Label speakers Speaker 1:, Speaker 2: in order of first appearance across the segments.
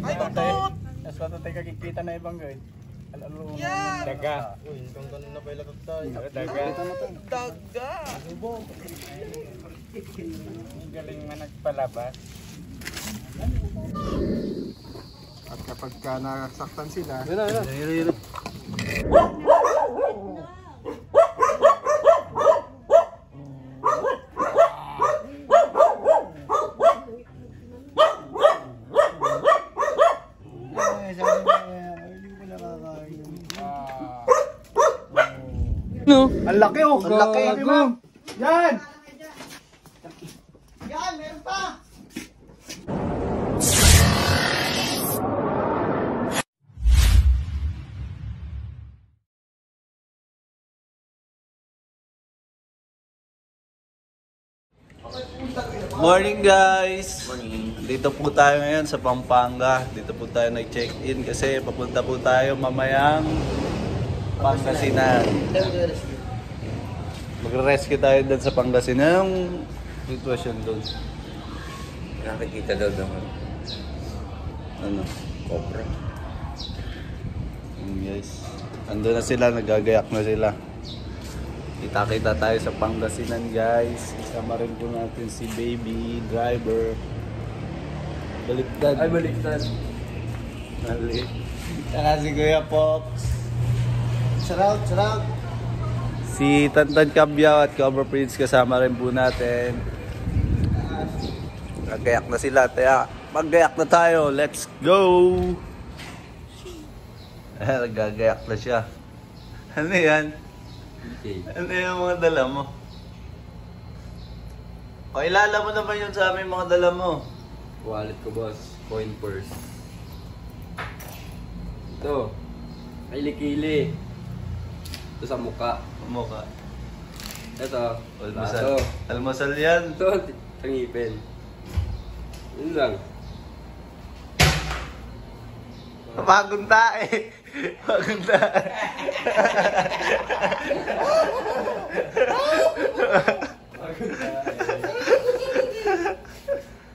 Speaker 1: Ay, tutot!
Speaker 2: Mas matutay kakikita na ibang guys. Alalo.
Speaker 1: Yan!
Speaker 2: Daga.
Speaker 3: Uy, hanggang ganun na pala tatay.
Speaker 2: Daga.
Speaker 1: Daga!
Speaker 2: Ang galing man nagpalabas.
Speaker 3: At kapag ka nasaktan sila,
Speaker 2: No. Ang laki oh. Ang laki. Yan.
Speaker 1: Yan, meron pa!
Speaker 4: Morning guys! Dito po tayo ngayon sa Pampanga. Dito po tayo nag-check-in kasi papunta po tayo mamayang Pangasinan. Magre-rescue tayo doon sa Pangasinan. Yung sitwasyon doon.
Speaker 5: Nakikita daw naman.
Speaker 4: Ano?
Speaker 5: Cobra.
Speaker 4: Guys. Ando na sila, nagagayak na sila. Kita-kita tayo sa Pangasinan guys. Isama rin po natin si baby driver. Baliktad.
Speaker 5: Ay, baliktad.
Speaker 4: Mali. Saka si Kuya Pops.
Speaker 3: sarap.
Speaker 4: Si Tantan Cabyaw at Cover Prince kasama rin po natin. Nagayak na sila. Kaya maggayak na tayo. Let's go! Nagagayak na siya. Ano yan? Ano yung mga dala mo? Pakilala mo naman yun sa aming mga dala mo.
Speaker 5: Wallet ko, boss. Coin purse. Ito. Kilikili. Ito sa mukha.
Speaker 4: Mukha.
Speaker 5: Ito.
Speaker 4: Almasal. Almasal yan.
Speaker 5: Ito. Tangipin. Yun lang.
Speaker 4: Bagong tae. Bagong tae.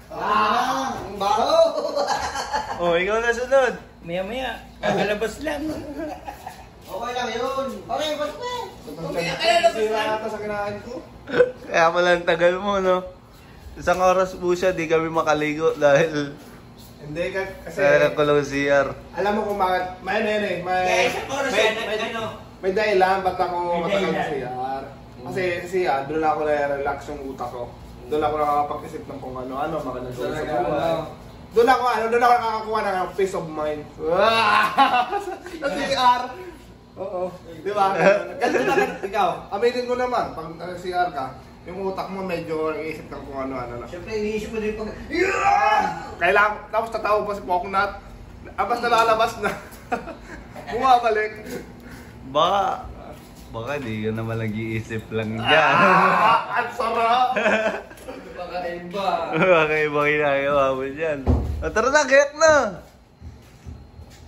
Speaker 1: Ang baho!
Speaker 4: Oh, ikaw na sunod.
Speaker 2: Maya-maya. Kagalabas lang.
Speaker 1: Okay lang yun. Okay, ba't na?
Speaker 3: Sira ata sa kinain ko.
Speaker 4: Kaya pala ang tagal mo, no? Isang oras po siya, di kami makaligo dahil
Speaker 3: Hindi kasi,
Speaker 4: sa kulong CR.
Speaker 3: alam mo kung bakit, may may dahilan ba't ako matagal sa CR. Kasi sa CR, doon ako na-relax yung utak ko. Doon ako nakakapag-isip ng kung ano-ano, magandang sa buhay. Doon ako nakakakuha ng peace of mind. Sa CR! Oo. Di ba? Kasi ikaw, aminin ko naman, pag CR ka, yung utak mo medyo nag-iisip ng kung ano-ano na.
Speaker 1: Siyempre, iniisip mo din pag...
Speaker 3: Kailangan, tapos tatawa pa si Poknat. Abas na lalabas na. Bumabalik.
Speaker 4: Baka di ka naman nag-iisip lang dyan.
Speaker 3: Ang sarap!
Speaker 5: Baka iba.
Speaker 4: Baka ibang ginagawa mo dyan. Oh, tara na, gayak na!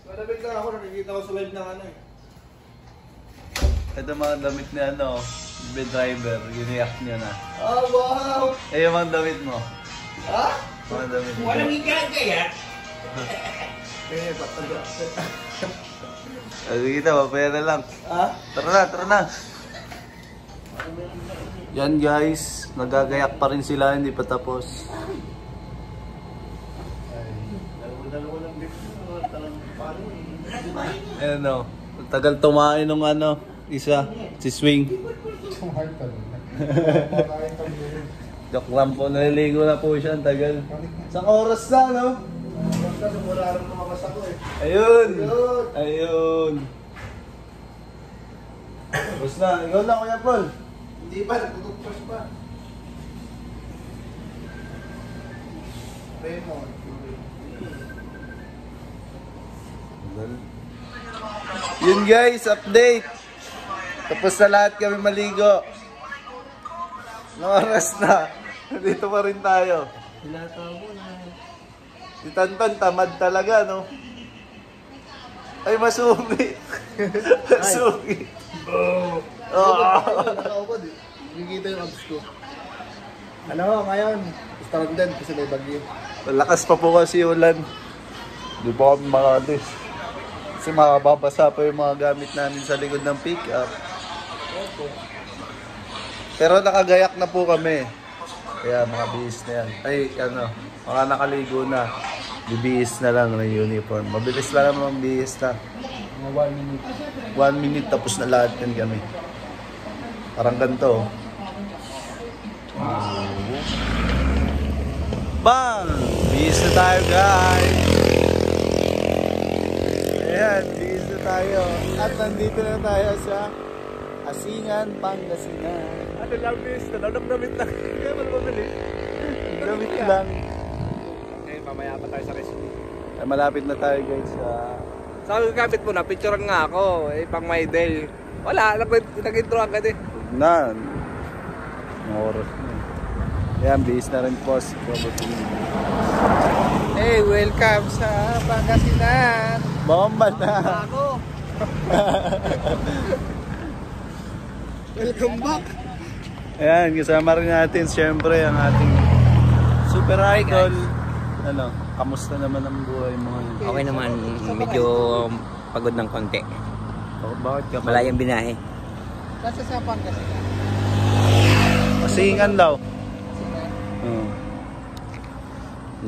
Speaker 3: Madamit lang ako, nakikita ko sa live ng ano eh.
Speaker 4: Ito mga damit ni ano, the driver, giniyak niya na.
Speaker 1: Oh, wow!
Speaker 4: Eh, yung mga damit mo.
Speaker 1: Ha?
Speaker 4: Mga damit mo.
Speaker 2: Walang igagaya.
Speaker 3: Eh, pataga.
Speaker 4: Kita, papaya na lang.
Speaker 1: Ha?
Speaker 4: Tara na. Yan guys, nagagayak pa rin sila, hindi pa tapos. Ayan o, tagal tumain ng ano, isa, si Swing. Joke lang po, naliligo na po siya, ang tagal. Isang oras na, no?
Speaker 3: Basta simula rin lumabas ako eh.
Speaker 4: Ayun. Tapos na, ikaw na Kuya Paul.
Speaker 3: Hindi pa, nagtutupos pa. Raymond.
Speaker 4: Yun guys, update. Tapos na lahat kami maligo. Oras na. Dito pa rin tayo. Si Tantan, tamad talaga, no? Ay, masungit. Masungit.
Speaker 3: Nakaupad eh. Nakikita yung abs ko. Ano, ngayon, stranded kasi may bagyo.
Speaker 4: Malakas pa po kasi ulan. Di pa kami makalis. Kasi makababasa pa yung mga gamit namin sa likod ng pick-up. Pero nakagayak na po kami. Kaya makabihis na yan. Ay, mga nakaligo na. Bibihis na lang ng uniform. Mabilis lang naman bihis na. 1 minute. 1 minute tapos na lahat yan kami. Parang ganito. Bang! Bihis na tayo, guys! Ayan, bihis na tayo. At nandito na tayo sa Asingan, Pangasinan.
Speaker 2: Ano lang, miss? Namit lang. Kaya mo mabili.
Speaker 4: Gamit lang.
Speaker 2: Eh, mamaya pa tayo sa recipe.
Speaker 4: Ay, malapit na tayo, guys.
Speaker 2: Sabi ko, kapit mo na, picturean nga ako. Eh, pang my day. Wala, nag-introan ka din.
Speaker 4: Na. Ang oras na. Ayan, bihis na rin po si Kuya.
Speaker 2: Hey, welcome sa Pangasinan.
Speaker 4: Bomba na.
Speaker 2: Ako. Welcome back.
Speaker 4: Ayan, kasama rin natin siyempre ang ating super idol. Kamusta naman ang buhay mo ngayon?
Speaker 6: Okay naman, medyo pagod ng konti.
Speaker 4: Bakit ka pa?
Speaker 6: Malayang binahe.
Speaker 2: Nasa sa Pangasinan.
Speaker 4: Asingan daw.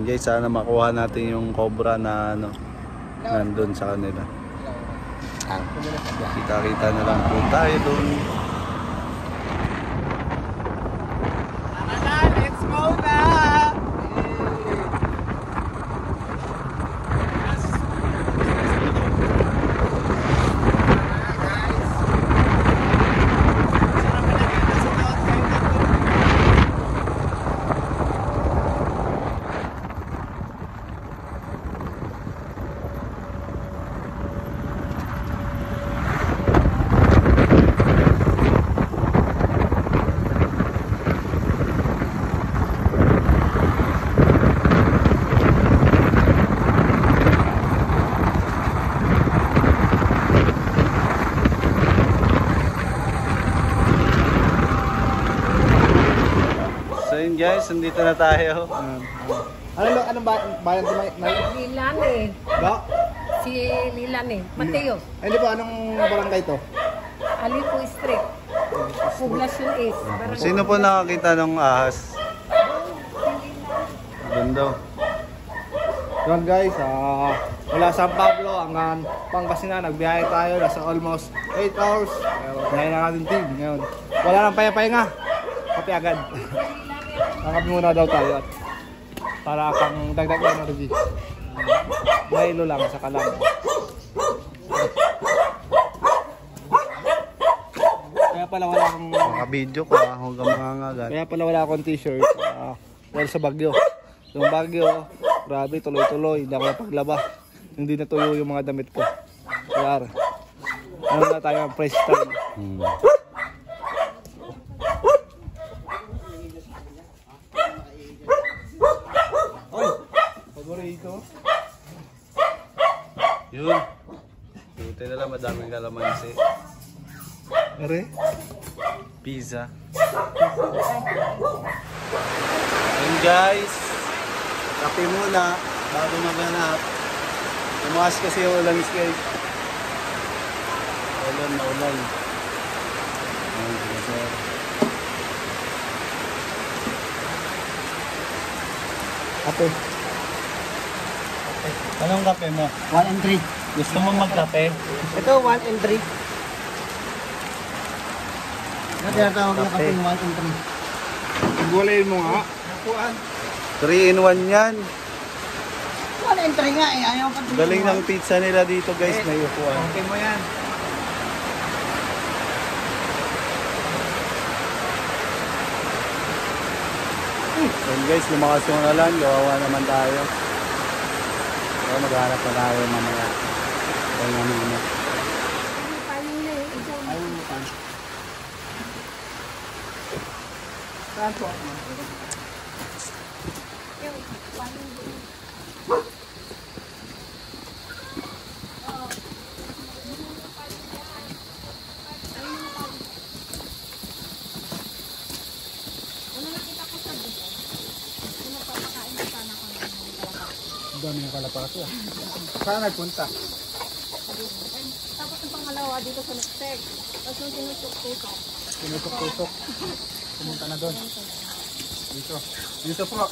Speaker 4: Guys, sana makuha natin yung cobra na nandun sa kanila. Kita-kita na lang po tayo dun.
Speaker 2: Let's go na!
Speaker 4: So yun guys, nandito na tayo.
Speaker 3: Anong bayan ito?
Speaker 7: Lilan eh.
Speaker 3: Ba?
Speaker 7: Si Lilan eh. Mateo.
Speaker 3: Ay, di ba? Anong barangay ito?
Speaker 7: Alipo Street. Poblacion East. Barangay.
Speaker 4: Sino po nakakita ng ahas? Ganda.
Speaker 3: Yun guys, wala San Pablo hanggang Pangasinan, nagbiyahe tayo, nasa almost 8 hours. Biyahe na natin team ngayon. Wala nang payapahinga. Kape agad. Nakapi muna daw tayo at para pang dagdag energy. Mahilo lang sa kalam. Kaya pala wala akong
Speaker 4: Naka-video ko hanggang mangangagat.
Speaker 3: Kaya pala wala akong t-shirt dahil sa Bagyo. Yung Bagyo, grabe, tuloy-tuloy. Hindi ako napaglaba. Hindi natuyo yung mga damit ko. Kaya, ano na tayo ang fresh style. Paborito.
Speaker 4: Yun. Buti na lang madaming kalamansi.
Speaker 3: Are?
Speaker 4: Pizza. Yun guys. Kape muna bago maganap. Tumakas kasi yung ulan guys. Ulan na ulan. Ayun, sir.
Speaker 3: Apo.
Speaker 4: Anong kape mo?
Speaker 6: 1 and 3.
Speaker 4: Gusto mo magkape?
Speaker 6: Ito, 1 and 3. Tinatawag na kasi 1 and 3.
Speaker 3: Gulayin mo nga.
Speaker 4: 3 in 1 yan.
Speaker 6: 1 and 3 nga eh. Ayaw pa
Speaker 4: Galing ng pizza nila dito guys. May upuan.
Speaker 2: Okay mo yan.
Speaker 4: Yun guys, lumakas yung ulan. Gawawa naman tayo. So maghanap na tayo mamaya. Kaya namin ano.
Speaker 3: Dami ng kalat.
Speaker 6: pa kasi. Saan nagpunta?
Speaker 7: Tapos yung pangalawa dito sa Nextec. Tapos yung tinusok-tusok.
Speaker 6: Tinusok-tusok. Pumunta na doon. Dito. Dito po.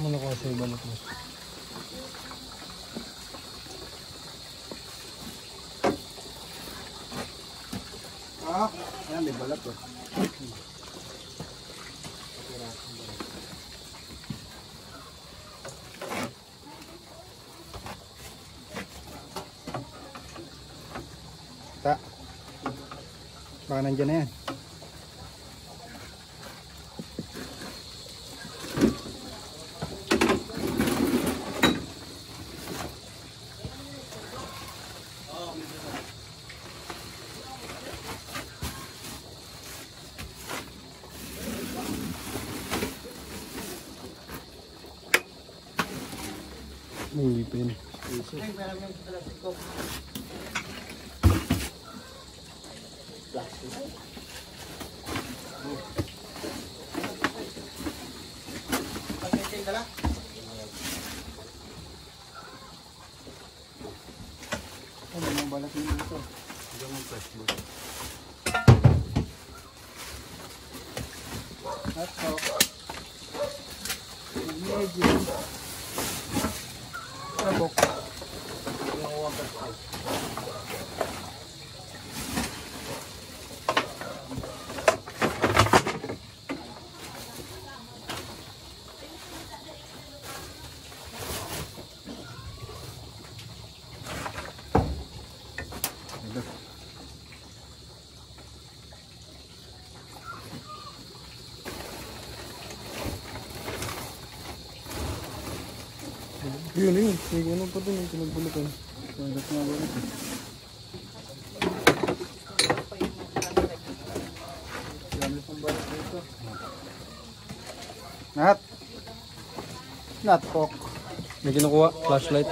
Speaker 6: Ano ko sa iba mo? Ah, ayan, may balat oh. Ta. Baka nandiyan na yan. Ngipin. Ano yung balat nito dito? Diyan flashlight. That's all. Medyo. Trabok. Yung water pipe. Yun yun, may ano pa dun yung pinagbulutan. Pagkat nga ba ito? Dami pang balat dito. Nat! Nat, pok. May kinukuha, flashlight.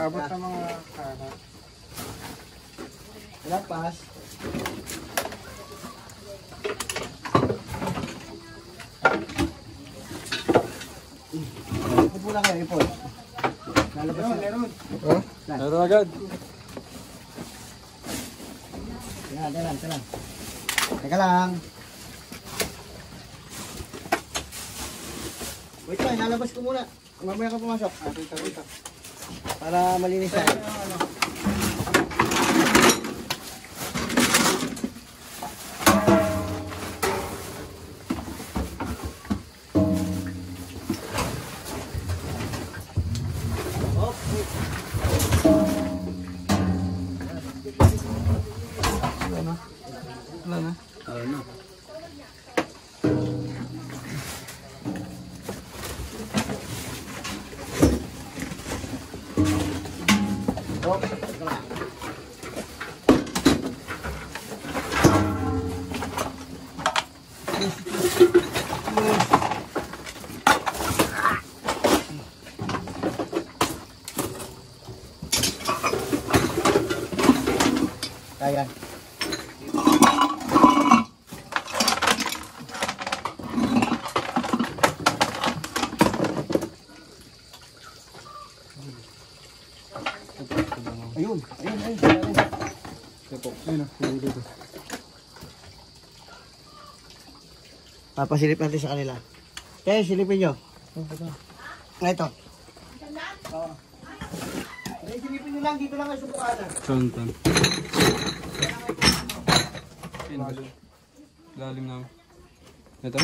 Speaker 6: Abot sa mga karat. Lapas. Ipot muna kayo, ipot. Lalabas na. Meron. Oh? Meron agad. Teka lang. Teka lang. Wait lang, lalabas ko muna. Mamaya ka pumasok. Dito. Para malinis tayo. Wala na. Kaya. Ayun o, dito. Papasilip natin sa kanila. Kaya silipin nyo. Ito. Oo. Ay, silipin nyo lang, dito lang kayo subukan.
Speaker 5: Tonton. Lalim na. Ito?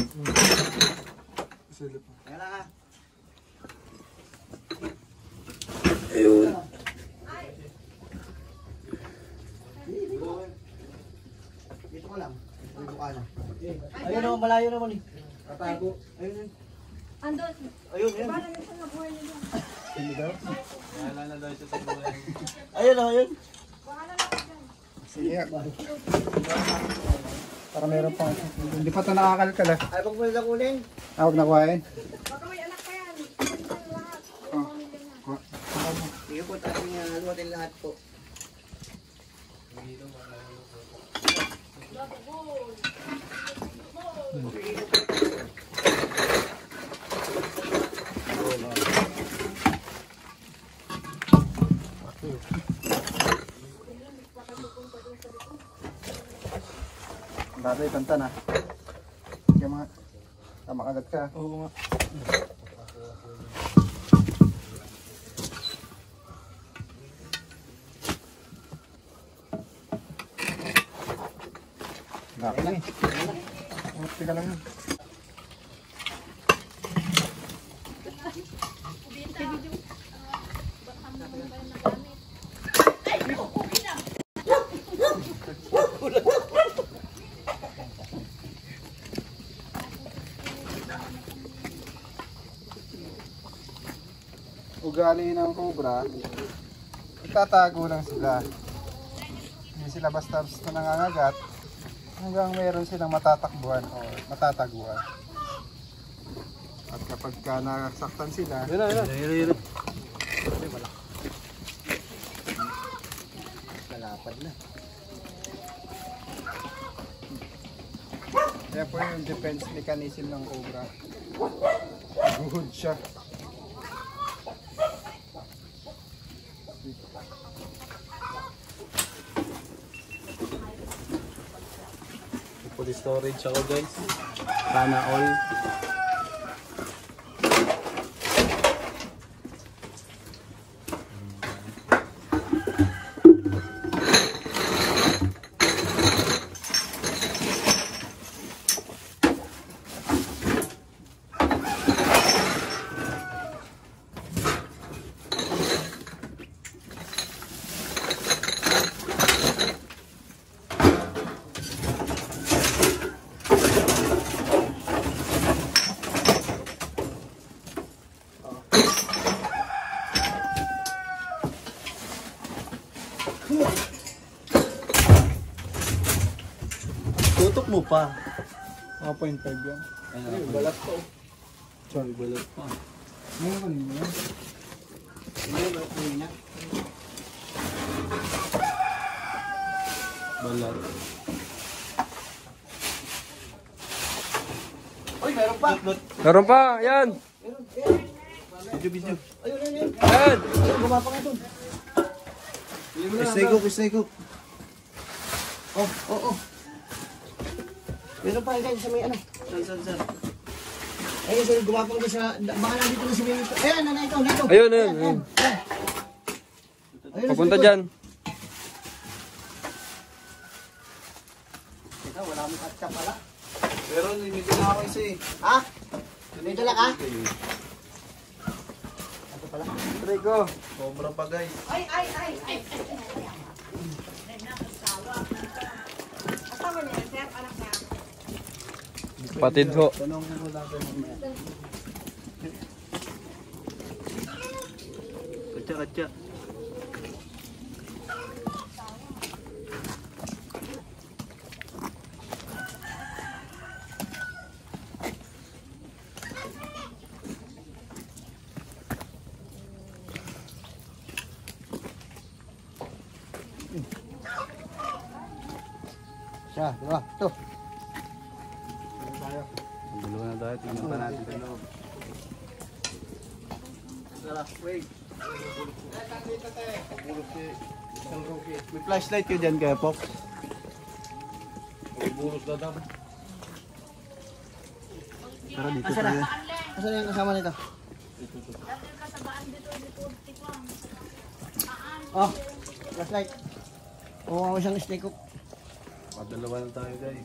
Speaker 6: Kaya lang ha.
Speaker 5: Ayun.
Speaker 6: Dito ko lang. Dito ka na. Ayun o, malayo naman eh. Tatago. Ayun.
Speaker 7: Andun.
Speaker 6: Ayun, ayun.
Speaker 7: Parang yung mga buhay nila.
Speaker 6: Ayun o, ayun.
Speaker 7: Bahala na ako dyan.
Speaker 3: Sige. Para meron pa. Hindi pa ito nakakalkal eh.
Speaker 6: Ay, pag mo nila kunin.
Speaker 3: Huwag na kuhain.
Speaker 7: Baka may anak pa yan. Kunin na lahat. Pamilya na.
Speaker 6: Sige po, tayo nga haluatin lahat po.
Speaker 3: Ang dati, kanta na. Kaya mga, tama agad ka. Oo nga. Laki na eh. Teka lang yan. Ugali ng cobra, itatago lang sila. Hindi sila basta-basta nangangagat hanggang mayroon silang matatakbuhan o matataguan. At kapag ka nasaktan sila,
Speaker 6: Kalapad na.
Speaker 3: kaya po yung defense mechanism ng cobra. Good siya.
Speaker 5: Full storage ako guys. Sana all.
Speaker 6: Tutok mo pa.
Speaker 3: 1.5 yan.
Speaker 5: Ayun,
Speaker 3: Balat ko.
Speaker 5: Sorry, balot pa.
Speaker 3: Ngayon kanina yan.
Speaker 6: Ayun, ayun na.
Speaker 5: Balat.
Speaker 6: Uy, meron pa.
Speaker 2: Meron pa, yan.
Speaker 6: Video. Ayun, ayun, ayun.
Speaker 2: Yan.
Speaker 6: Ayun, gumapa ka dun. Pisnay ko. Oh. Meron pa yan sa may ano. Saan. Ayun, so gumapang ka sa, baka nandito na si Minito. Ayan, dito.
Speaker 2: Ayun.
Speaker 6: Ayun,
Speaker 2: Papunta
Speaker 6: sa likod.
Speaker 2: dyan.
Speaker 6: Ito, wala mong atsa pala.
Speaker 3: Pero limited na ako isa eh.
Speaker 6: Ha? May dala ka? Ito pala.
Speaker 3: Try ko. Cobra pa guys.
Speaker 7: Ay. Asawa niya, sir, anak niya.
Speaker 2: Patid ho.
Speaker 3: Tanongin mo lang kayo mamaya.
Speaker 6: Atsa. Siya, diba? Ito.
Speaker 5: Dalawa na tayo. Tingnan pa natin sa loob.
Speaker 6: Tara, wait. May flashlight ka dyan kaya, Pop.
Speaker 5: Tara dito
Speaker 6: Asa na?
Speaker 5: tayo.
Speaker 6: Asa na yung kasama nito? Oh, flashlight. Oo, ako isang snake hook.
Speaker 5: Padalawa na tayo guys.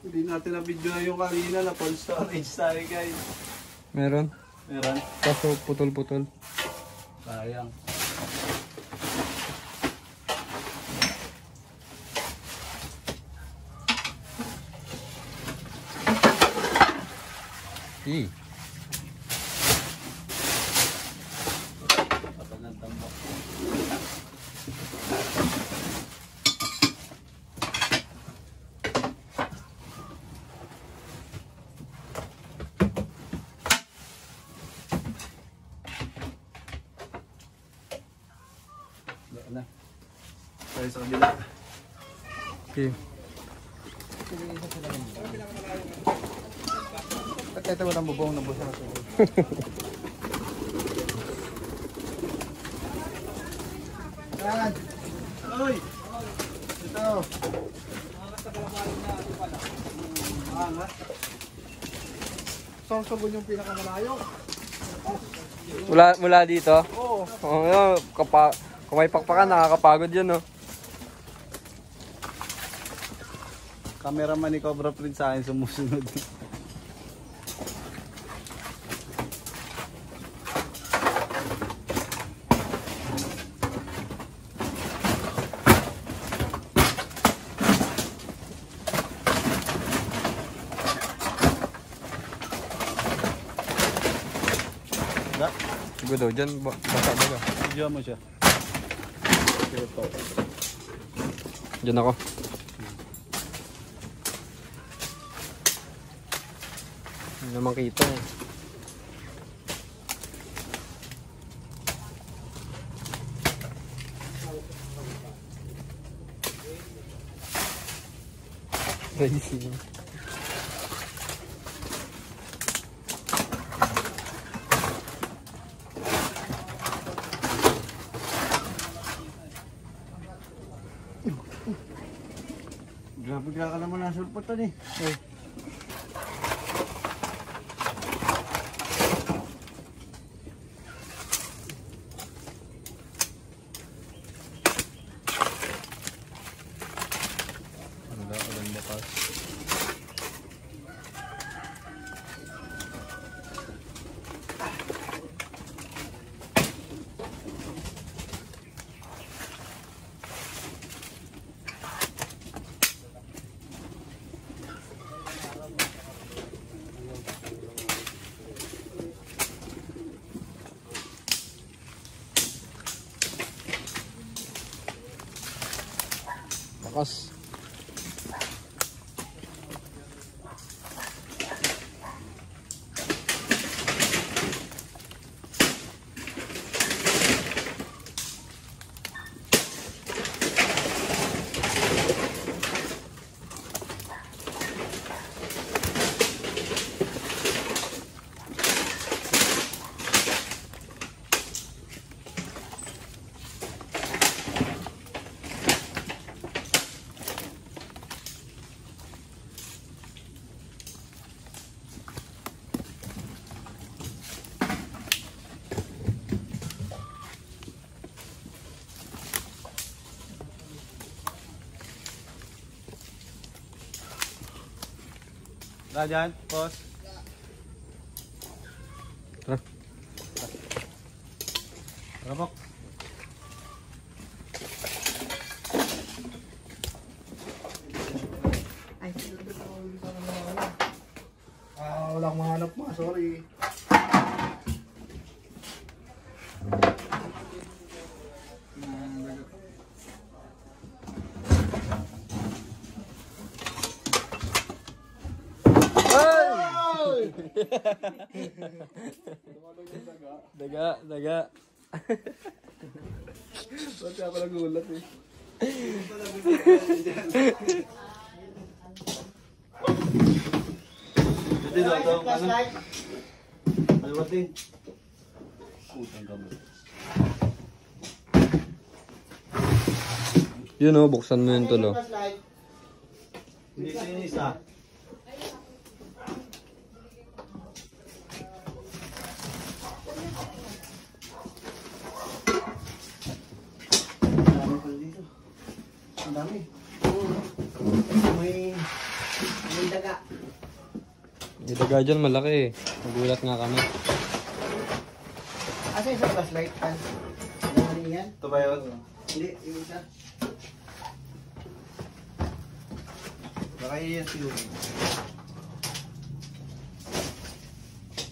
Speaker 5: Hindi natin na-video na yung kanina na full storage tayo guys.
Speaker 2: Meron.
Speaker 5: Meron?
Speaker 2: Kaso putol-putol.
Speaker 5: Sayang. Kapag ng tambak. Wala na. Tayo sa kabila.
Speaker 2: Okay.
Speaker 5: At ito walang bubong na busa na tuloy.
Speaker 6: Yan.
Speaker 5: Oy! Ito!
Speaker 3: Sorsogon yung pinakamalayo.
Speaker 2: Mula dito? Oo. Kung may pakpakan, nakakapagod yun, no?
Speaker 5: Cameraman ni Cobra Prince sa akin sumusunod.
Speaker 2: Siguro daw, dyan, basa-basa.
Speaker 5: Video mo siya.
Speaker 2: Dyan ako. Hindi naman kita eh. Crazy.
Speaker 6: Grabe ka naman na sulputan eh.
Speaker 2: Walang bakas. Bakas.
Speaker 5: Tara dyan, boss.
Speaker 2: Tara.
Speaker 5: Tara po.
Speaker 3: Walang mahanap mo, sorry.
Speaker 2: Daga.
Speaker 3: Ba't siya ako nagulat eh?
Speaker 5: Pwede daw daw.
Speaker 6: Flashlight.
Speaker 5: Dalawa din. Putang gamot.
Speaker 2: Yun o, buksan mo yung tulo.
Speaker 6: Flashlight.
Speaker 5: Hindi sa yung isa.
Speaker 6: Ang dami pala dito. Ang dami. May daga.
Speaker 2: Yung daga dyan malaki eh. Nagulat nga kami.
Speaker 6: Asa yung sa flashlight? Ano yan?
Speaker 5: Ito ba yun?
Speaker 6: Hindi, yung isa.
Speaker 5: Baka iyan siguro.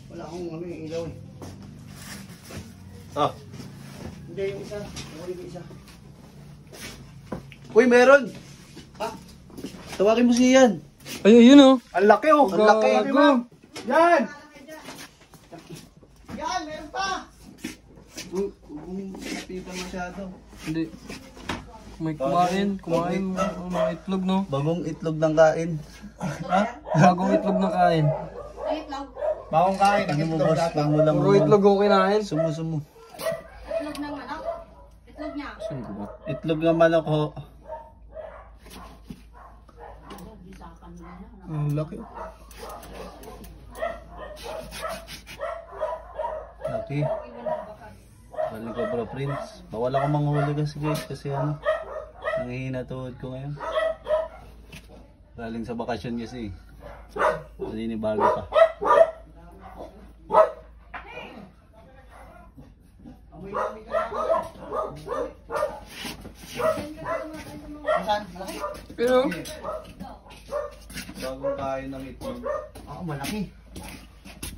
Speaker 6: Wala akong ano yung ilaw eh.
Speaker 5: Ah.
Speaker 6: Hindi, yung isa. Yung isa.
Speaker 5: Uy, meron!
Speaker 6: Ha?
Speaker 5: Tawagin mo si Ian.
Speaker 2: Ay, yun o.
Speaker 3: Ang laki oh! Ang laki!
Speaker 2: Gago.
Speaker 3: Yan!
Speaker 6: Yan, meron pa!
Speaker 5: Huwag mong napitan masyado.
Speaker 2: Hindi. May kumain mga itlog no?
Speaker 5: Bagong itlog ng kain.
Speaker 2: Bagong itlog na kain.
Speaker 3: Bagong kain.
Speaker 5: Ano mo boss? Huwag mo lang
Speaker 2: Puro itlog ko kinain.
Speaker 5: Sumo.
Speaker 7: Itlog ng manok. Itlog niya.
Speaker 5: Itlog ng manok ho.
Speaker 3: Ang laki.
Speaker 5: Laki. Galing ko bro Prince. Bawal ako manghuli kasi ano. Nangihina tuhod ko ngayon. Galing sa bakasyon kasi. Naninibago pa.
Speaker 6: Saan? Malaki?
Speaker 2: Pero,
Speaker 5: Bagong kain ng itlog.
Speaker 6: Oo, malaki.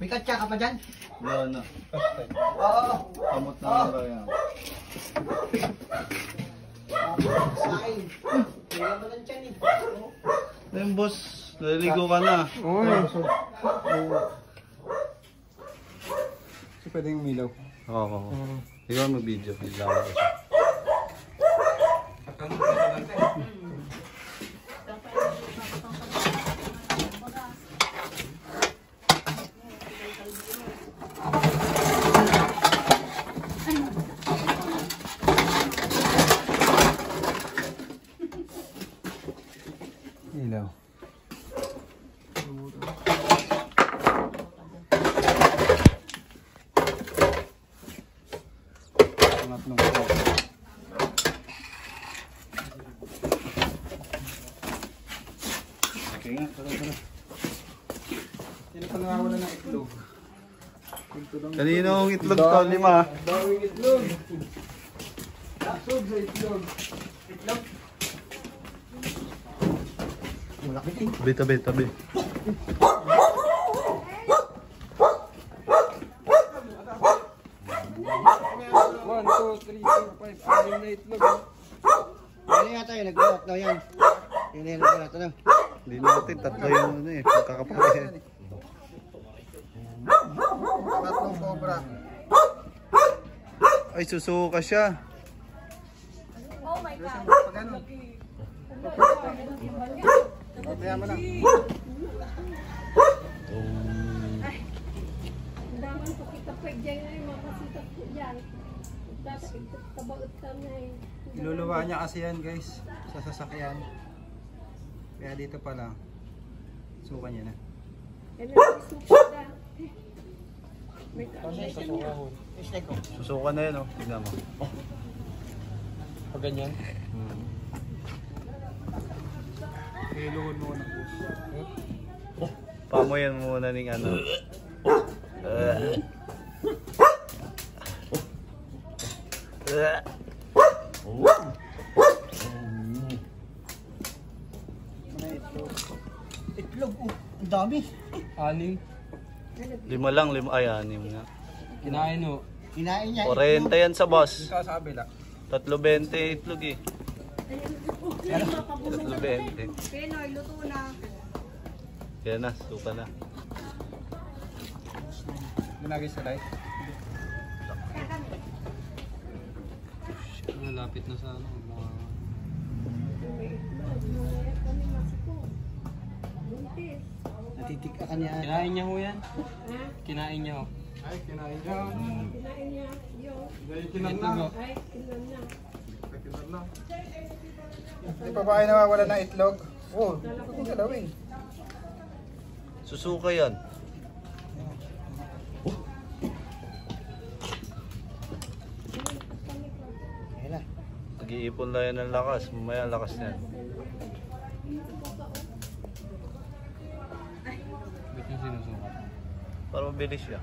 Speaker 6: May katsa ka pa dyan?
Speaker 5: Yan na.
Speaker 6: Oo.
Speaker 5: Kamot na nga yan.
Speaker 6: Sain. Kaya mo lang dyan eh.
Speaker 5: Ayun boss, naliligo ka na.
Speaker 2: uy. So, pwedeng umilaw.
Speaker 5: Oo. Ikaw mag-video. Bigla ako siya.
Speaker 2: Ilaw.
Speaker 5: Pangatlong ko. Okay nga, tara.
Speaker 3: Sino pa nawawala ng itlog?
Speaker 5: Kanino ang itlog to? 5.
Speaker 3: Dawing itlog. Itlog sa itlog. Itlog?
Speaker 6: Malaki din.
Speaker 5: Tabi.
Speaker 2: One, two, three, four, five. Anim na itlog.
Speaker 6: Ano yata yun? Nag-block daw yan. Yun yung nag-block na.
Speaker 5: Hindi natin, 3 yung ano eh. Pagkakapagay.
Speaker 3: Tatlong cobra.
Speaker 5: Ay, susuka siya.
Speaker 7: Oh my God.
Speaker 3: Pag ano? Kaya mo na.
Speaker 7: Ang daman ko kita pa dyan ay makasitat ko dyan. Tapos tabaot ka na eh.
Speaker 8: Iluluwa niya kasi yan guys sa sasakyan. Kaya dito pa lang. Suka niya na.
Speaker 7: Ano yung suka na? May
Speaker 5: Susuka na yun, oh. Tignan mo.
Speaker 2: Pag ganyan.
Speaker 8: Iluhod mo na po.
Speaker 5: Pamoyan mo muna ng ano.
Speaker 6: Itlog. Ang dami.
Speaker 2: 6.
Speaker 5: 5 lang, 6 ay 6 nga.
Speaker 2: Kinain o.
Speaker 6: Kinain niya.
Speaker 5: 40 yan sa boss.
Speaker 8: Ikaw sa kabila.
Speaker 5: 3.20 itlog eh. 3.20.
Speaker 7: Pinoy, luto na.
Speaker 5: Yan na, suka na.
Speaker 8: Ginagay sa light.
Speaker 2: Malapit na sa ano.
Speaker 7: buntis.
Speaker 6: Natitiktakan niya.
Speaker 8: Kinain niya ho yan.
Speaker 7: Ha?
Speaker 8: Kinain niya ho.
Speaker 3: Ay, kinain niya.
Speaker 7: Kinain niya yung...
Speaker 3: Dahil kinan na.
Speaker 7: Ay, kinan na.
Speaker 3: Kinan na.
Speaker 8: May babae nawawala ng itlog. Oh, hindi galawin.
Speaker 4: Susuka yan.
Speaker 6: Ayun na.
Speaker 4: Nag-iipon lang yan ng lakas. Mamaya lakas yan.
Speaker 8: Ba't yung sinusukat?
Speaker 4: Para mabilis siya.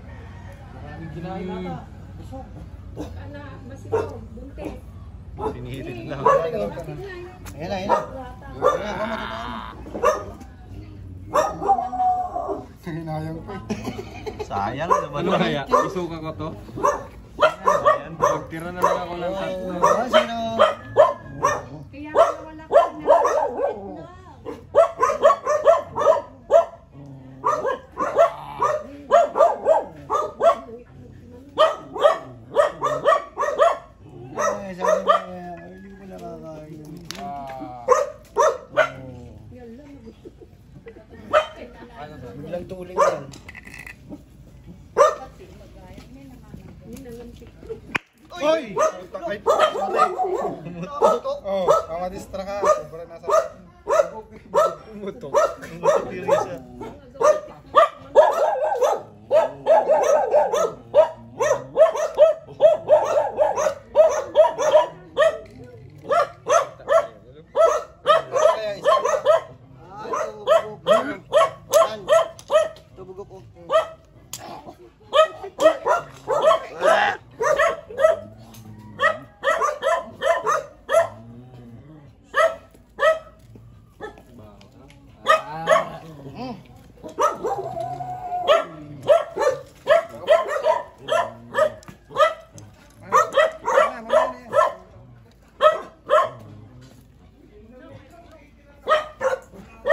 Speaker 7: Ana, masikaw, buntis.
Speaker 4: Pinihirit na.
Speaker 6: Ayun na, ayun na. Ayun na, kung matataas mo.
Speaker 8: Hinayang pa eh.
Speaker 4: Sayang naman.
Speaker 8: Ano kaya? Isuka ko to?
Speaker 4: Sayang.
Speaker 8: Magtira na lang ako ng tatlo.
Speaker 6: Sino?
Speaker 7: Kaya wala ka na.
Speaker 6: Ay, sabi mo, hindi ko nakakain. Biglang tuling yan.
Speaker 8: Oy! Takay po. Sorry. Oh, kamadistra ka. Sobrang nasa... Umutok.
Speaker 4: Pinihirit siya.
Speaker 8: Kaya isa.
Speaker 6: Tubugok ko.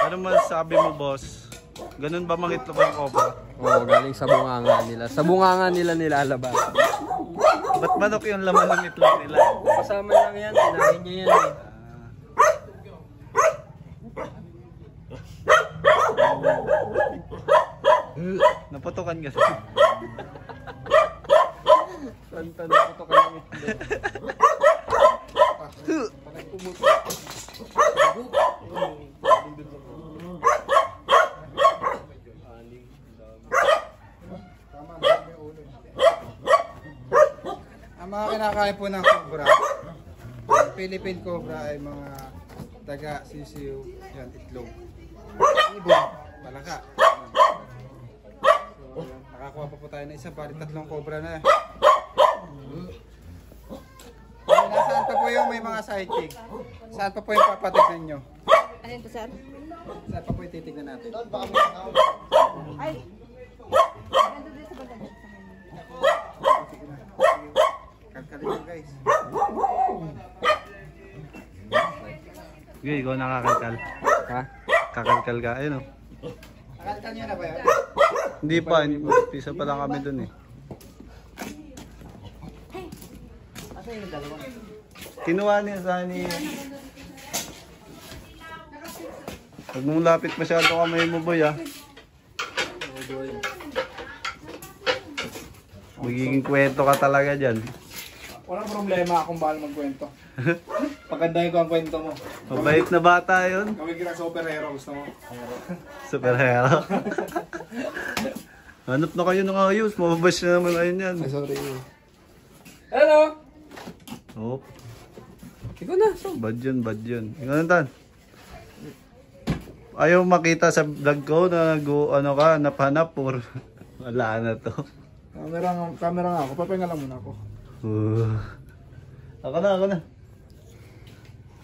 Speaker 4: Ano masasabi mo, boss? Ganun ba mangitlog ang cobra?
Speaker 9: Oo, galing sa bunganga nila. Sa bunganga nila nilalabas.
Speaker 4: Ba't manok yung laman ng itlog nila?
Speaker 9: Kasama lang yan, kinain niya yan eh.
Speaker 4: Naputukan kasi.
Speaker 9: Tanta na ito ka ng itlog.
Speaker 8: Ang mga kinakain po ng cobra, Philippine cobra ay mga taga, sisiw, yan, itlog. Ibon, palaka. So, yan, nakakuha pa po tayo ng isa, bali 3 cobra na. Nasaan pa po yung may mga side chick? Saan pa po yung papatignan nyo?
Speaker 10: Alin to, sir?
Speaker 8: Saan pa po yung titignan natin?
Speaker 10: Ay! Nandun din sa bagal.
Speaker 8: Sige na. Kalkalin nyo guys.
Speaker 4: Okay, ikaw nakakalkal.
Speaker 9: Ha?
Speaker 4: Kakalkal ka. Ayun o.
Speaker 8: Nakalkal nyo na ba yan?
Speaker 4: Hindi pa. Pisa pa lang kami dun eh.
Speaker 6: Asa yung dalawa?
Speaker 4: Kinuha niya sa ni... Huwag mong lapit masyado kamay mo, boy, ah. Magiging kwento ka talaga dyan.
Speaker 3: Walang problema akong bahal magkwento. Pagandahin ko ang kwento mo.
Speaker 4: Mabait na bata yun.
Speaker 3: Gawin kita superhero, gusto mo?
Speaker 4: Superhero. Hanap na kayo ng ayos. Mababash na naman ayun yan.
Speaker 8: Sorry.
Speaker 9: Hello!
Speaker 4: Oh,
Speaker 9: Ikaw na.
Speaker 4: bad yun, bad yun. Ikaw na, Tan. Ayaw makita sa vlog ko na ano ka, napanap or wala na to.
Speaker 3: Camera nga ako. Papahinga lang muna ako.
Speaker 4: Ako na.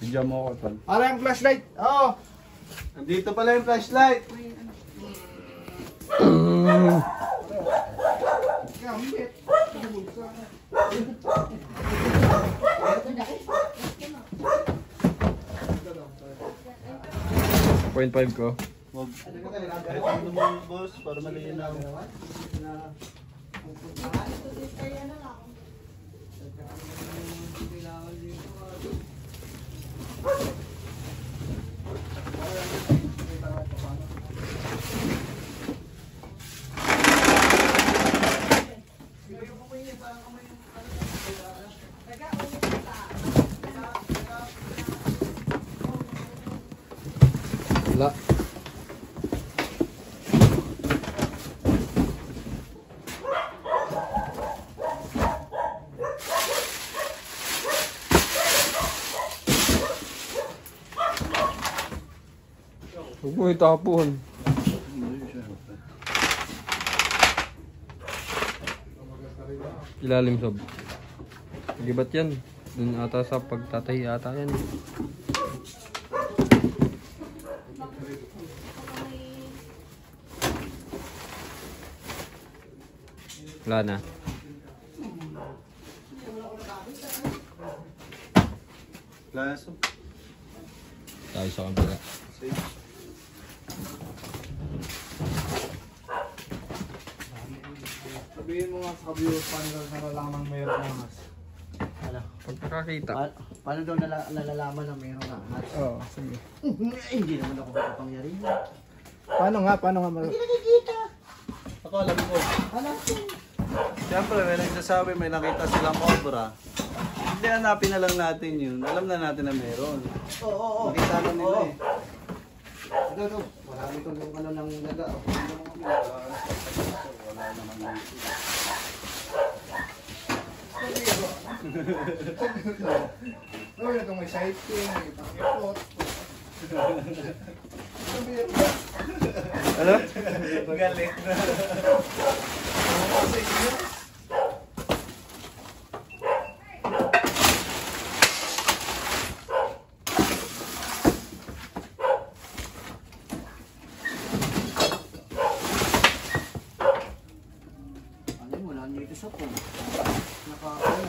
Speaker 4: Bigyan mo ako, Tan.
Speaker 3: Ara yung flashlight! Oo!
Speaker 4: Nandito pala yung flashlight.
Speaker 3: Gamit!
Speaker 9: 0.5 ko.
Speaker 4: Wag. Kahit ano mo, boss, para malinaw.
Speaker 9: Wala. Huwag mo itapon. Ilalim sob. Gibat yan. Dun ata sa pagtatahi ata yan. Wala na.
Speaker 5: Wala na sob.
Speaker 9: Tayo sa kabila.
Speaker 3: Sabihin mo nga sa viewers paano nalalaman mayroon ng mas.
Speaker 9: Pag nakakita.
Speaker 6: Paano daw nalalaman na mayroong angas?
Speaker 3: Oo, sige.
Speaker 6: Hindi naman ako makapangyari.
Speaker 3: Paano nga
Speaker 6: Hindi nakikita.
Speaker 5: Ako alam ko.
Speaker 6: Alam ko.
Speaker 5: Siyempre, may nagsasabi, may nakita silang cobra. Hindi, hanapin na lang natin yun. Alam na natin na meron.
Speaker 6: Oo.
Speaker 5: Nakita na nila eh.
Speaker 6: Ito. Marami itong ano ng naga.
Speaker 5: Wala naman
Speaker 3: Ano yun itong may sighting, may pakipot.
Speaker 5: Ano? Galit na.
Speaker 6: Ano mo, nandito sa po. Nakakaya.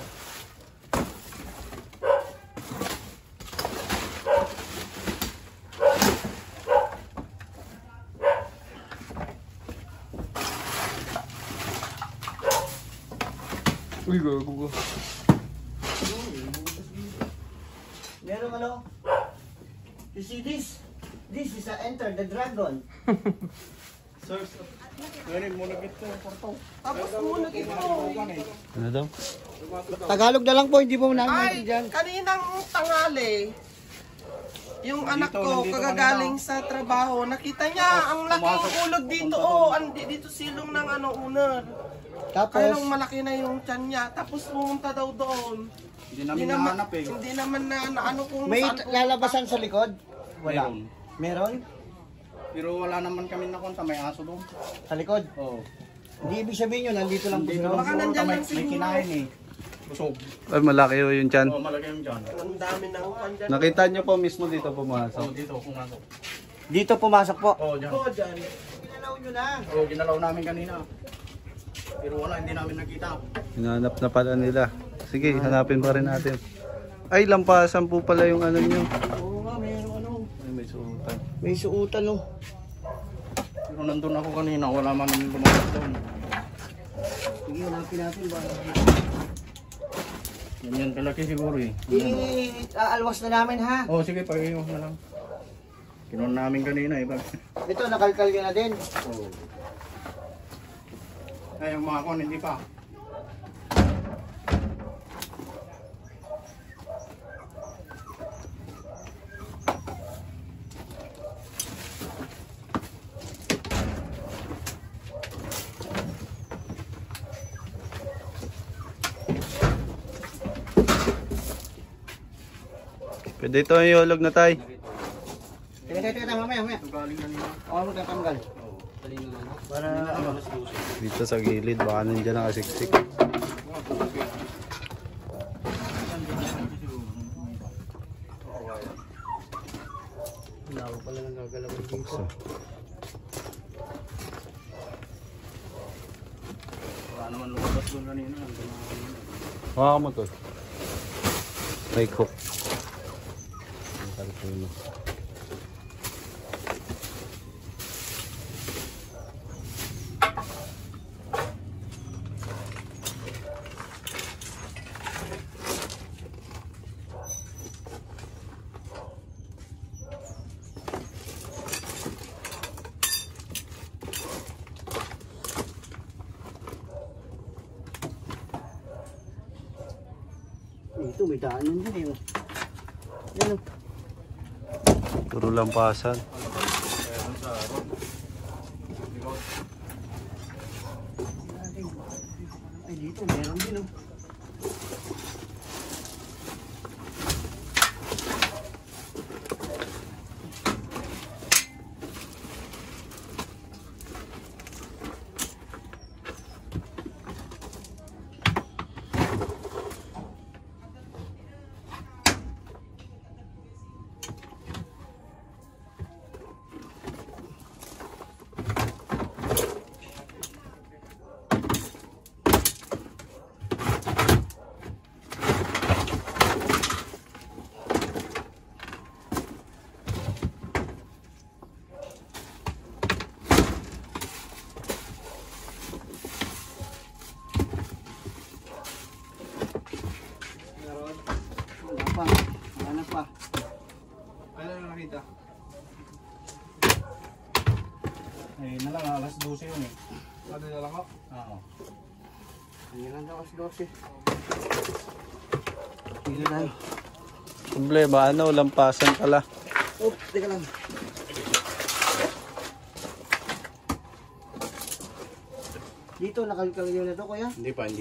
Speaker 9: Uy, gago ko.
Speaker 6: Meron ano? You see this? This is a Enter the Dragon.
Speaker 5: Ano daw?
Speaker 6: Tagalog na lang po, hindi po namin dyan.
Speaker 11: Kaninang tangali, yung anak ko kagagaling sa trabaho, nakita niya ang laking ulog dito, dito silong ng owner. Kaya nung malaki na yung tiyan niya, tapos pumunta daw doon.
Speaker 5: Hindi namin nahanap eh.
Speaker 11: Hindi naman na ano kung
Speaker 6: May
Speaker 11: saan.
Speaker 6: lalabasan sa likod? Wala. Meron?
Speaker 5: Pero wala naman kami na sa may aso doon.
Speaker 6: Sa likod?
Speaker 5: Oo.
Speaker 6: Hindi ibig sabihin yun, nandito lang po
Speaker 5: Dito
Speaker 6: sila.
Speaker 5: lang
Speaker 11: Baka
Speaker 5: siguro
Speaker 11: nandyan
Speaker 5: may
Speaker 11: lang siguro.
Speaker 5: kinain eh. Busog.
Speaker 2: Ay, malaki yung tiyan.
Speaker 5: Oo, malaki yung dyan.
Speaker 11: Ang dami ng kandyan.
Speaker 2: Nakita nyo po mismo dito pumasok.
Speaker 5: Oo, dito pumasok.
Speaker 6: Dito pumasok po.
Speaker 5: Oo, dyan.
Speaker 11: Oo, dyan.
Speaker 6: Ginalaw nyo na.
Speaker 5: Oo, ginalaw namin kanina. Pero wala, hindi namin nakita.
Speaker 2: Hinanap na pala nila. Sige, hanapin pa rin natin. Ay, lampasan po pala yung ano nyo.
Speaker 6: Oo nga, meron ano.
Speaker 2: Ay, may suotan.
Speaker 6: May suutan oh.
Speaker 5: Pero nandun ako kanina, wala man namin lumakas doon.
Speaker 6: Sige, hanapin natin ba?
Speaker 5: Ganyan kalaki siguro eh.
Speaker 6: Aalwas na namin ha.
Speaker 5: Oo, sige, pag-iwas na lang. Kinuha namin kanina eh.
Speaker 6: Ito, nakalkal ka na din.
Speaker 5: Oo. Ay, yung mga kon, hindi pa.
Speaker 2: Pwede ito yung hulog na tay.
Speaker 6: Teka, mamaya.
Speaker 5: Galing kanina.
Speaker 6: Oo, magtatanggal. Para ano.
Speaker 2: Dito sa gilid, baka nandiyan nakasiksik.
Speaker 6: Wala ko pala nang gagalawin dito.
Speaker 5: Wala naman lumabas doon kanina.
Speaker 2: Hawakan mo to. May hook. Ang kalpuno.
Speaker 6: Dito may daanan din eh. Yan.
Speaker 5: Puro lampasan.
Speaker 6: Ay dito meron din oh. Wala pa.
Speaker 3: Kailan na nakita?
Speaker 6: Eh, na lang, alas 12 yun eh.
Speaker 3: Ano na lang ako?
Speaker 6: Oo. Hindi lang daw alas 12. Pili tayo.
Speaker 5: Problema, lampasan pala.
Speaker 6: Oh, teka lang. Dito, nakalkalyo na to, kuya?
Speaker 5: Hindi pa.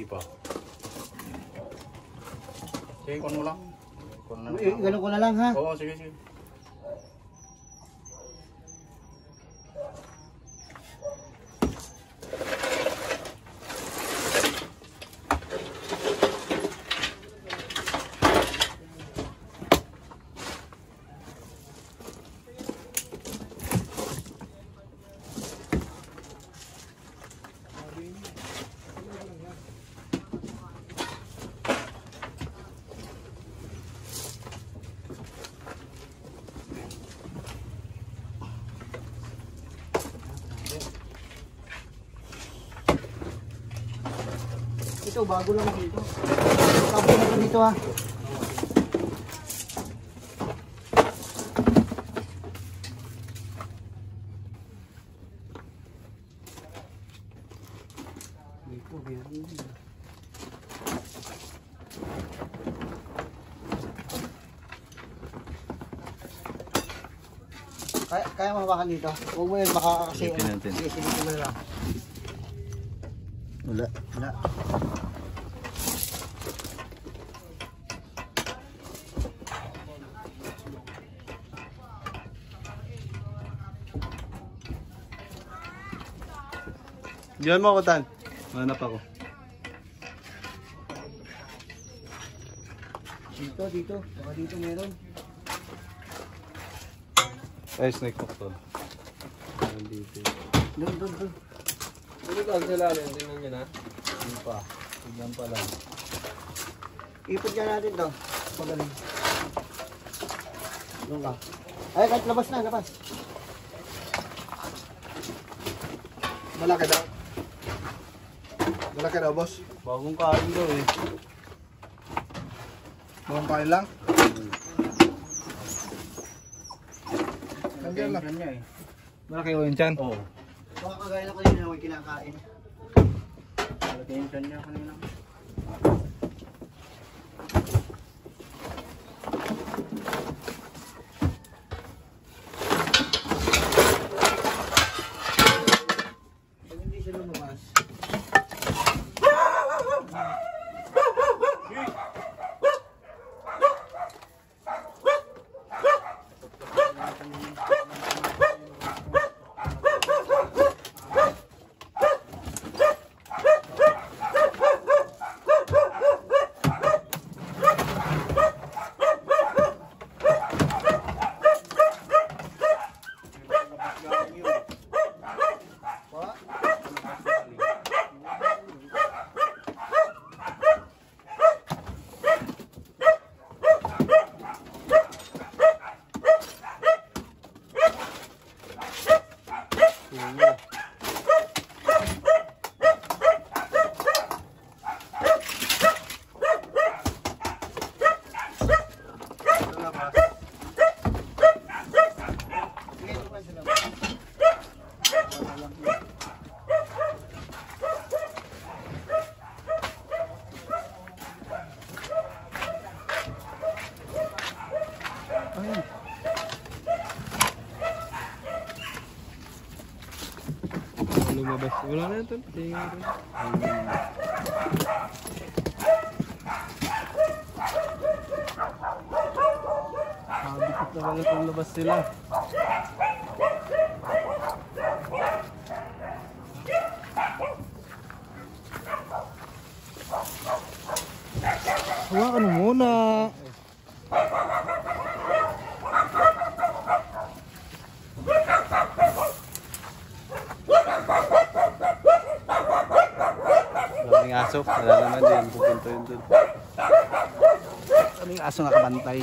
Speaker 5: Sige, kunin mo lang.
Speaker 6: Ganun ko na lang, ha?
Speaker 5: Oo, sige.
Speaker 6: Ito, bago lang dito. Tabi na ito dito, ha? Dito, meron din. Kaya mahawakan dito. Huwag mo yun, baka kasi...
Speaker 5: Silipin natin.
Speaker 6: Sige, silipin mo na lang.
Speaker 5: Wala. Diyan mo ako, Tan. Manap ako.
Speaker 6: Dito. Baka dito meron.
Speaker 5: Ay, snake ko to. Nandito.
Speaker 6: Doon.
Speaker 9: Ano ito ang salalim? Tingnan nyo na.
Speaker 5: Hindi pa. Tignan pa lang.
Speaker 6: Ipot niya natin to. Pagaling. Doon ka. Ay, kahit labas na, labas.
Speaker 3: Malaki daw. Malaki daw, boss.
Speaker 5: Bagong kain daw eh.
Speaker 3: Bagong kain lang.
Speaker 6: Nandiyan lang.
Speaker 9: Malaki ko yung tiyan.
Speaker 5: Oo.
Speaker 6: Baka kagaya na kanina may kinakain.
Speaker 5: Malaki yung tiyan niya kanina.
Speaker 6: Pag hindi siya lumabas.
Speaker 9: Wala na ito.
Speaker 5: Dikit na wala kung labas sila.
Speaker 6: Hawakan mo muna.
Speaker 5: Maraming aso. Wala naman din. Pupunto yun dun.
Speaker 6: Kaming aso nakabantay.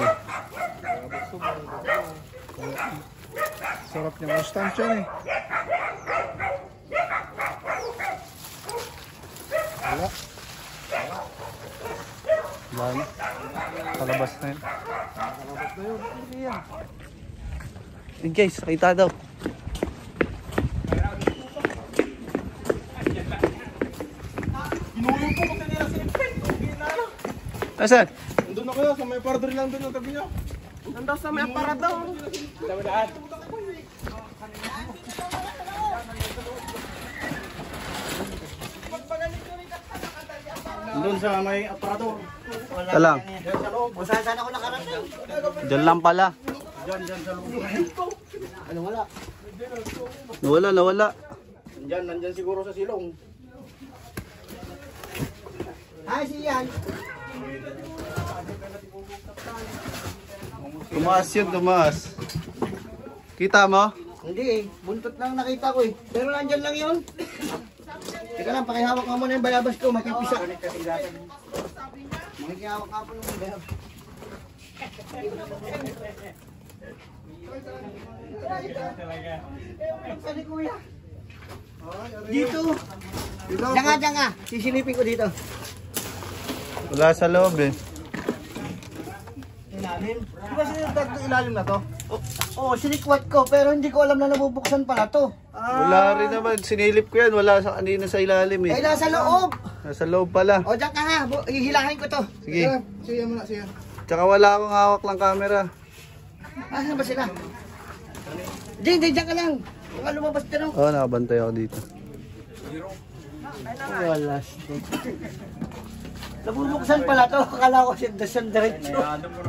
Speaker 3: Sarap niya mustache yan eh.
Speaker 6: Wala.
Speaker 5: Wala na. Kalabas na yun.
Speaker 6: Yun guys, nakita daw.
Speaker 3: Asan? Nandun na kayo, sa may parador lang doon yung tabi niyo.
Speaker 11: Nandun sa may aparador.
Speaker 6: Doon sa may aparato.
Speaker 5: Ito lang.
Speaker 6: Kung saan ako nakarating.
Speaker 5: Diyan lang pala.
Speaker 6: Diyan sa loob. Ano wala?
Speaker 5: Nawala.
Speaker 6: Nandyan siguro sa silong. Ay, siyan.
Speaker 5: Tumaas. Kita mo?
Speaker 6: Hindi eh, buntot lang nakita ko eh. Pero nandyan lang yun. Teka lang, pakihawak mo muna yung bayabas ko, makipisa. Makikihawak ka po ng bayabas. Sali kuya. Dito. Diyan nga. Sisilipin ko dito.
Speaker 5: Wala sa loob eh.
Speaker 6: Ilalim? Di ba sinitag ng ilalim na to? Oo, sinikwat ko pero hindi ko alam na nabubuksan pala to.
Speaker 5: Wala rin naman. Sinilip ko yan. Wala sa kanina sa ilalim eh.
Speaker 6: Ay, nasa loob.
Speaker 5: Nasa loob pala.
Speaker 6: O, diyan ka ha. Hihilahin ko to.
Speaker 5: Sige.
Speaker 3: Siya muna, siya.
Speaker 5: Tsaka wala akong hawak lang camera.
Speaker 6: Asan ba sila? Diyan ka lang. Baka lumabas ka no?
Speaker 5: Oo, nakabantay ako dito.
Speaker 6: Wala. Nabubuksan pala to. Akala ko siya diretso.
Speaker 11: Ano po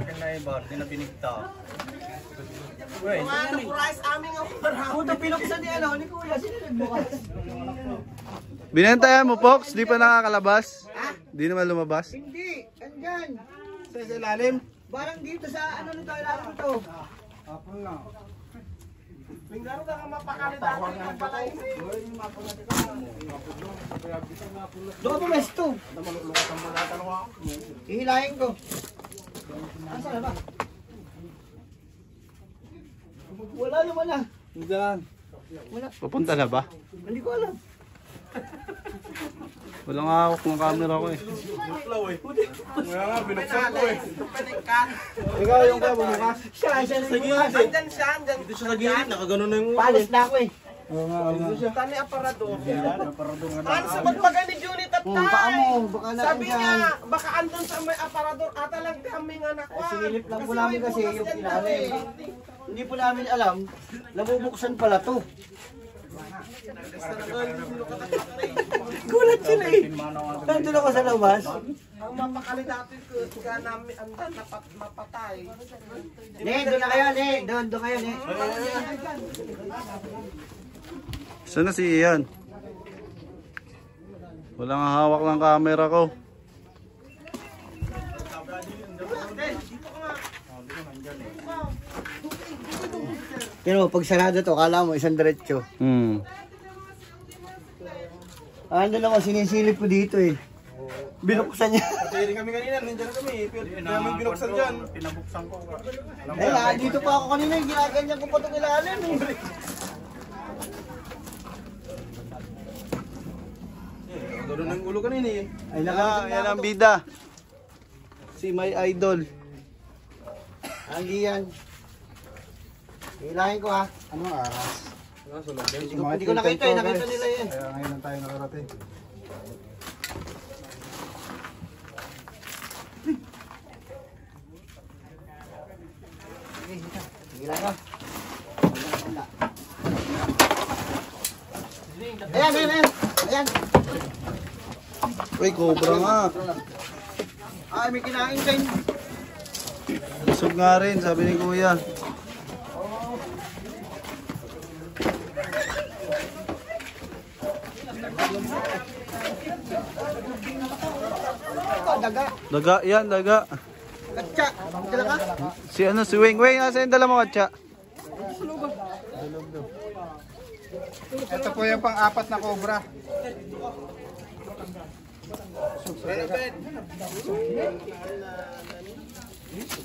Speaker 11: rice aming aparador.
Speaker 6: Puto pinuksan ni ano, ni kuya. Sino nagbukas?
Speaker 5: Binentayan mo, Fox? Di pa nakakalabas? Di naman lumabas?
Speaker 6: Hindi. Andyan.
Speaker 3: Sa ilalim.
Speaker 6: Barang dito sa ano nito ilalim ito.
Speaker 11: Pinggaro ka mapakali dati ng palay.
Speaker 6: Doon po mesto. Ihilahin ko. Asan na ba? Wala naman na.
Speaker 5: Diyan.
Speaker 6: Wala.
Speaker 5: Papunta na ba?
Speaker 6: Hindi ko alam.
Speaker 5: Walang hawak ng camera ko eh.
Speaker 3: Kaya nga, binuksan ko eh.
Speaker 6: Ikaw yung kaya bumukas? Siya nagbukas.
Speaker 11: Andyan siya.
Speaker 3: Dito siya sa gilid, nakagano na yung...
Speaker 6: Palis na ako eh.
Speaker 11: Tani aparador. Ano sa magpagay ni Junit at
Speaker 6: Baka
Speaker 11: tay?
Speaker 6: mo, baka na
Speaker 11: Sabi niya, baka andun sa may aparador. Ata lang kami nga nakuha.
Speaker 6: Sinilip lang po namin kasi yung ilalim. Hindi po namin alam, nabubuksan pala to. Gulat sila eh. Nandun ako sa labas.
Speaker 11: Ang mapakali dati ko, kaya namin andan mapatay.
Speaker 6: Ne, doon na kayo, ne. Doon kayo, ne.
Speaker 5: Saan na si Ian? Walang hawak ng camera ko.
Speaker 6: Pero pag sarado to, kala mo isang diretso. Ano naman, sinisilip ko dito eh. Binuksan niya.
Speaker 3: Pwede kami kanina, nandiyan kami. Kaya may binuksan dyan.
Speaker 5: Pinabuksan ko.
Speaker 6: Eh, dito pa ako kanina, ginaganyan ko pa itong ilalim eh.
Speaker 3: Gano'n ang ulo kanina eh.
Speaker 6: Ay, nakakasama
Speaker 5: Yan ang
Speaker 6: ako to.
Speaker 5: bida. Si my idol.
Speaker 6: Ang giyan. Hilahin ko ha.
Speaker 3: Ano aras?
Speaker 6: Hindi ko nakita eh, nakita nila yan.
Speaker 3: Kaya ngayon lang tayo nakarating.
Speaker 6: Sige lang ka. Ayan.
Speaker 4: Uy, cobra nga.
Speaker 6: Ay, may kinain din.
Speaker 4: Busog nga rin, sabi ni Kuya.
Speaker 6: Daga.
Speaker 4: Daga, yan, daga.
Speaker 6: Katsa. Dala ka?
Speaker 4: Si ano, si Weng. Weng, nasa yung dala mo, katsa?
Speaker 8: Ito po yung pang-apat na cobra.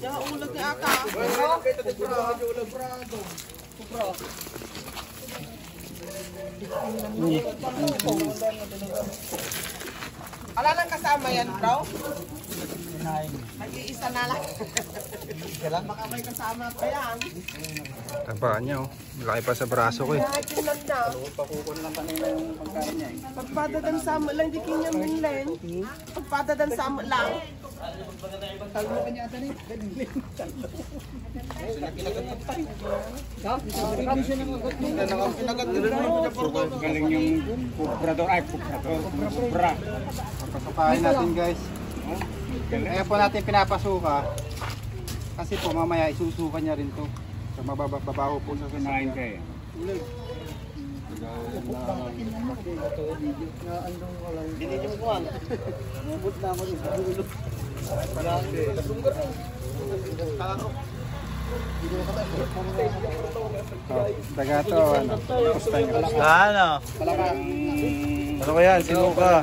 Speaker 11: Yung ulag ni ata. Wala nang kasama yan, bro? Nag-iisa na lang. Baka may kasama pa yan.
Speaker 9: Tampaan niya oh. Laki pa sa braso ko eh.
Speaker 11: Lahat yung nanda. Pagpadadan sama lang, di kanya minlen. Pagpadadan sama lang.
Speaker 8: Galing yung kubrador. Ay, kubra. Papasukahin natin guys. Kaya po natin pinapasuka. Kasi po mamaya isusuka niya rin to. So mababaho po sa kinain kayo. Taga to, ano? Pusta nyo.
Speaker 4: Ano? Ano ko yan? Sinuka.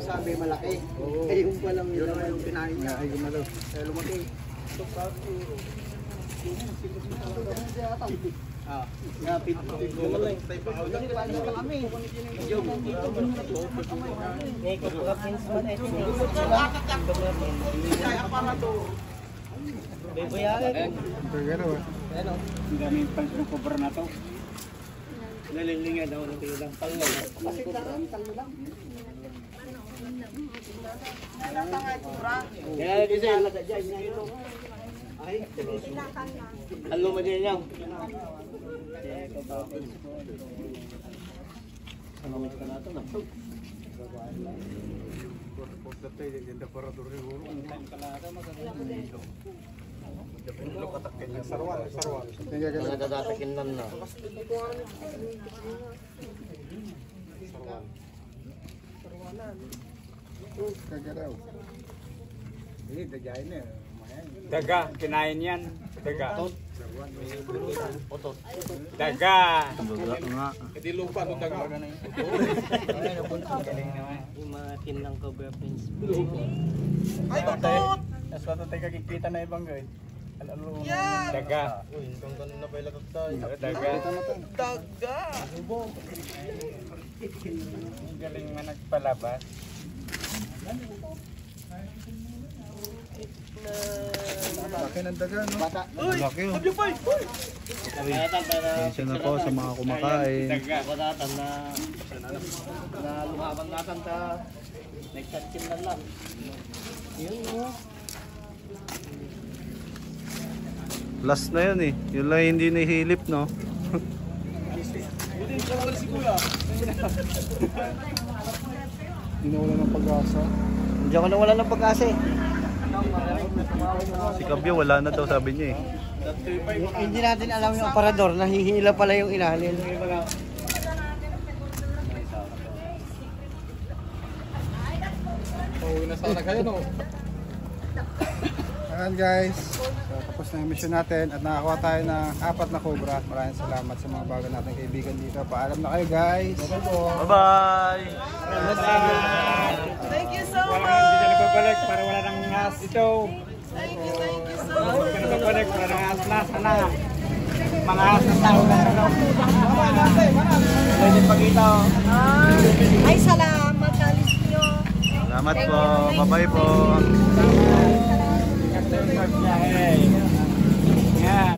Speaker 6: Sabi malaki. Eh, yung palang yun yung kinain niya. Ay, gumalo. Kaya lumaki. Ah, napit.
Speaker 8: Ang daming pang-cover na to.
Speaker 6: Nalilinga daw ng tilang talo. Kasi lang, talo lang. Kaya kasi alaga dyan. Ay, talo mo din yan. Sanamit ka natin na. Nagdadatakin lang na.
Speaker 8: Kagaraw. Ini dagain na.
Speaker 12: Daga, kinain yan. Daga. Daga.
Speaker 4: Daga nga.
Speaker 3: Hindi lupa itong daga.
Speaker 6: Yung mga kinang cobra prince.
Speaker 11: Ay, tutot!
Speaker 8: Mas wato tayo kakikita na ibang guys.
Speaker 11: Yan!
Speaker 12: Daga.
Speaker 1: Hanggang ganun na pala tayo.
Speaker 12: Daga.
Speaker 11: Daga!
Speaker 12: Ang galing man nagpalabas.
Speaker 8: Laki ng daga, no?
Speaker 6: Bata.
Speaker 4: Laki oh. Pasensya na po sa mga kumakain.
Speaker 12: Daga.
Speaker 6: Batatan na lumaban natin sa nagtatkin lang. Yun mo.
Speaker 4: Last na yun eh. Yun lang hindi nahilip, no?
Speaker 8: Hindi na wala ng pag-asa.
Speaker 6: Hindi ako nawala ng pag-asa eh.
Speaker 4: Si Kabyo wala na daw sabi niya eh.
Speaker 6: Hindi natin alam yung aparador, nahihila pala yung ilalim.
Speaker 8: Pauwi na sana kayo, no? Ayan guys, so, tapos na yung mission natin at nakakuha tayo ng 4 na cobra. Maraming salamat sa mga bago nating kaibigan dito. Paalam na kayo guys.
Speaker 4: Bye-bye!
Speaker 11: Thank you so
Speaker 12: Wala
Speaker 11: much!
Speaker 12: hindi na nababalik para wala nang ngas ito.
Speaker 11: Thank you so
Speaker 12: Hindi
Speaker 11: much!
Speaker 12: na nababalik para nang ngas na sana. Mga ngas na tao na ano.
Speaker 6: Pwede pagkita.
Speaker 10: Ay, salamat, alis nyo.
Speaker 4: Salamat po. Bye-bye po.
Speaker 12: Yan.